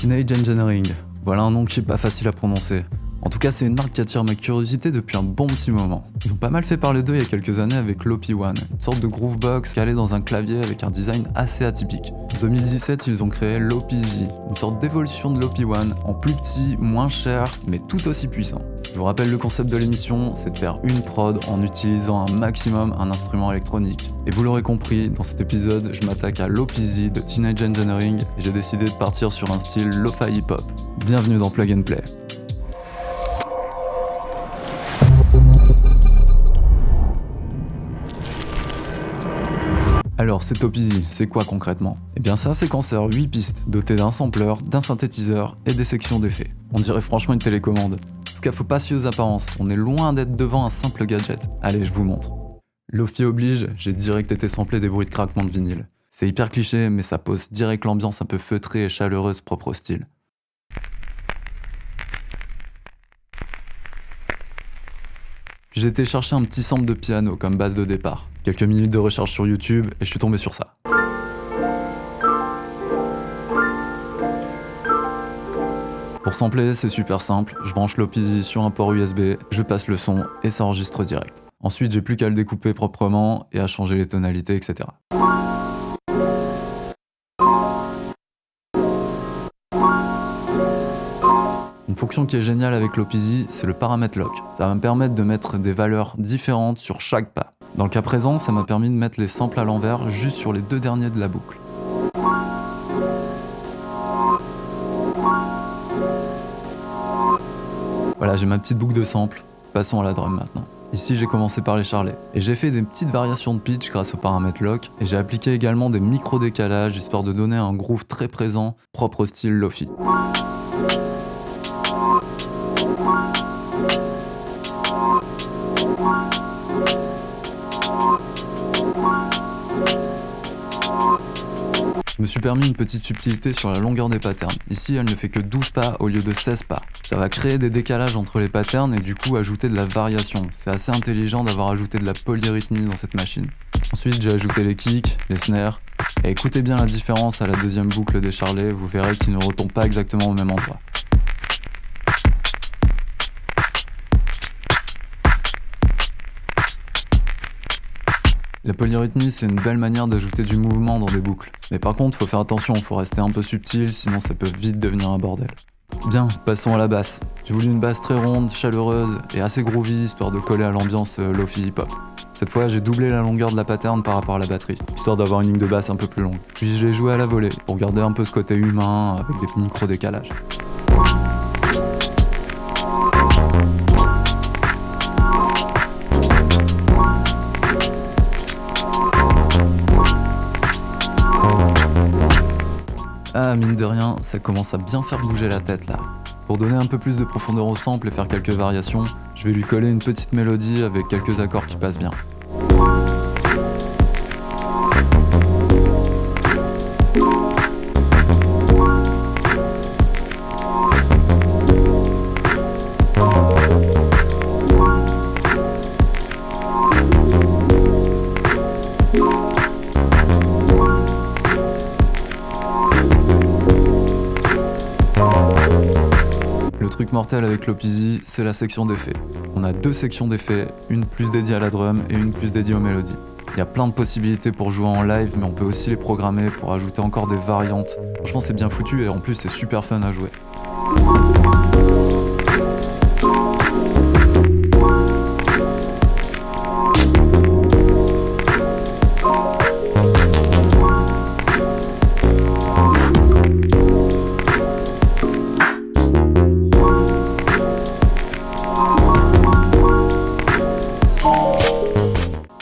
Teenage Engineering, voilà un nom qui est pas facile à prononcer. En tout cas, c'est une marque qui attire ma curiosité depuis un bon petit moment. Ils ont pas mal fait parler d'eux il y a quelques années avec l'OP1, une sorte de groovebox calée dans un clavier avec un design assez atypique. En 2017, ils ont créé l'OP-Z, une sorte d'évolution de l'OP1, en plus petit, moins cher, mais tout aussi puissant. Je vous rappelle le concept de l'émission, c'est de faire une prod en utilisant un maximum un instrument électronique. Et vous l'aurez compris, dans cet épisode, je m'attaque à l'OP-Z de Teenage Engineering et j'ai décidé de partir sur un style lo-fi hip-hop. Bienvenue dans Plug and Play. Alors, cet OP-Z, c'est quoi concrètement ? Eh bien, c'est un séquenceur 8 pistes, doté d'un sampler, d'un synthétiseur et des sections d'effets. On dirait franchement une télécommande. En tout cas, faut pas se fier aux apparences, on est loin d'être devant un simple gadget. Allez, je vous montre. Lo-fi oblige, j'ai direct été samplé des bruits de craquement de vinyle. C'est hyper cliché, mais ça pose direct l'ambiance un peu feutrée et chaleureuse propre au style. J'ai été chercher un petit sample de piano comme base de départ. Quelques minutes de recherche sur YouTube et je suis tombé sur ça. Pour sampler, c'est super simple, je branche l'OP-Z sur un port USB, je passe le son et ça enregistre direct. Ensuite, j'ai plus qu'à le découper proprement et à changer les tonalités, etc. Une fonction qui est géniale avec l'OP-Z, c'est le paramètre lock. Ça va me permettre de mettre des valeurs différentes sur chaque pas. Dans le cas présent, ça m'a permis de mettre les samples à l'envers juste sur les deux derniers de la boucle. Voilà, j'ai ma petite boucle de samples. Passons à la drum maintenant. Ici, j'ai commencé par les charlets. Et j'ai fait des petites variations de pitch grâce au paramètre lock. Et j'ai appliqué également des micro-décalages, histoire de donner un groove très présent, propre au style lo-fi. Je me suis permis une petite subtilité sur la longueur des patterns. Ici, elle ne fait que 12 pas au lieu de 16 pas. Ça va créer des décalages entre les patterns et du coup ajouter de la variation. C'est assez intelligent d'avoir ajouté de la polyrythmie dans cette machine. Ensuite, j'ai ajouté les kicks, les snares. Et écoutez bien la différence à la deuxième boucle des charlets, vous verrez qu'ils ne retombent pas exactement au même endroit. La polyrythmie, c'est une belle manière d'ajouter du mouvement dans des boucles. Mais par contre, faut faire attention, faut rester un peu subtil, sinon ça peut vite devenir un bordel. Bien, passons à la basse. J'ai voulu une basse très ronde, chaleureuse et assez groovy, histoire de coller à l'ambiance lo-fi hip-hop. Cette fois, j'ai doublé la longueur de la pattern par rapport à la batterie, histoire d'avoir une ligne de basse un peu plus longue. Puis je l'ai joué à la volée, pour garder un peu ce côté humain, avec des micro-décalages. Ah, mine de rien, ça commence à bien faire bouger la tête là. Pour donner un peu plus de profondeur au sample et faire quelques variations, je vais lui coller une petite mélodie avec quelques accords qui passent bien. Le truc mortel avec l'OP-Z, c'est la section d'effets. On a deux sections d'effets, une plus dédiée à la drum et une plus dédiée aux mélodies. Il y a plein de possibilités pour jouer en live, mais on peut aussi les programmer pour ajouter encore des variantes. Franchement, c'est bien foutu et en plus, c'est super fun à jouer.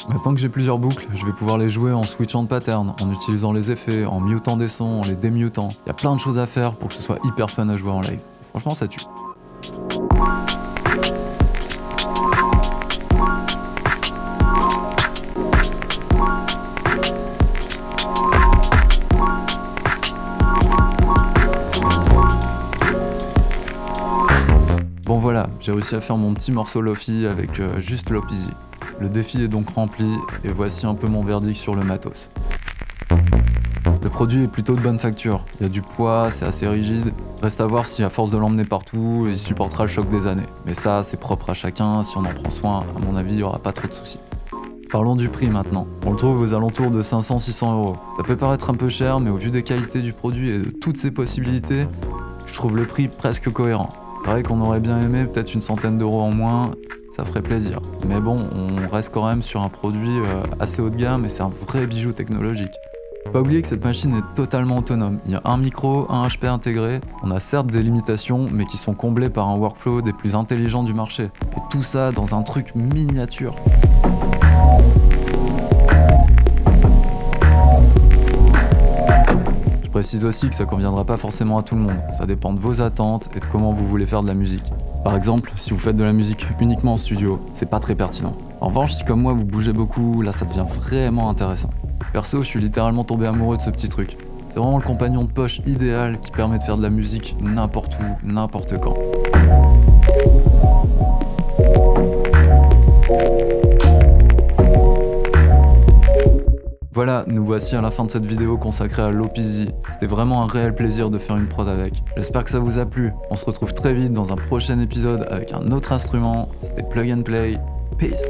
Maintenant que j'ai plusieurs boucles, je vais pouvoir les jouer en switchant de pattern, en utilisant les effets, en mutant des sons, en les démutant. Il y a plein de choses à faire pour que ce soit hyper fun à jouer en live. Franchement, ça tue. Bon voilà, j'ai réussi à faire mon petit morceau lo-fi avec juste l'OP-Z. Le défi est donc rempli et voici un peu mon verdict sur le matos. Le produit est plutôt de bonne facture, il y a du poids, c'est assez rigide, Reste à voir si à force de l'emmener partout, il supportera le choc des années. Mais ça, c'est propre à chacun, si on en prend soin, à mon avis, il n'y aura pas trop de soucis. Parlons du prix maintenant. On le trouve aux alentours de 500-600 €. Ça peut paraître un peu cher, mais au vu des qualités du produit et de toutes ses possibilités, je trouve le prix presque cohérent. C'est vrai qu'on aurait bien aimé peut-être une centaine d'euros en moins, ça ferait plaisir. Mais bon, on reste quand même sur un produit assez haut de gamme et c'est un vrai bijou technologique. Faut pas oublier que cette machine est totalement autonome. Il y a un micro, un HP intégré. On a certes des limitations, mais qui sont comblées par un workflow des plus intelligents du marché. Et tout ça dans un truc miniature. Je précise aussi que ça conviendra pas forcément à tout le monde. Ça dépend de vos attentes et de comment vous voulez faire de la musique. Par exemple, si vous faites de la musique uniquement en studio, c'est pas très pertinent. En revanche, si comme moi vous bougez beaucoup, là ça devient vraiment intéressant. Perso, je suis littéralement tombé amoureux de ce petit truc. C'est vraiment le compagnon de poche idéal qui permet de faire de la musique n'importe où, n'importe quand. Voilà, nous voici à la fin de cette vidéo consacrée à l'Opizzi. C'était vraiment un réel plaisir de faire une prod avec. J'espère que ça vous a plu. On se retrouve très vite dans un prochain épisode avec un autre instrument. C'était Plug and Play. Peace.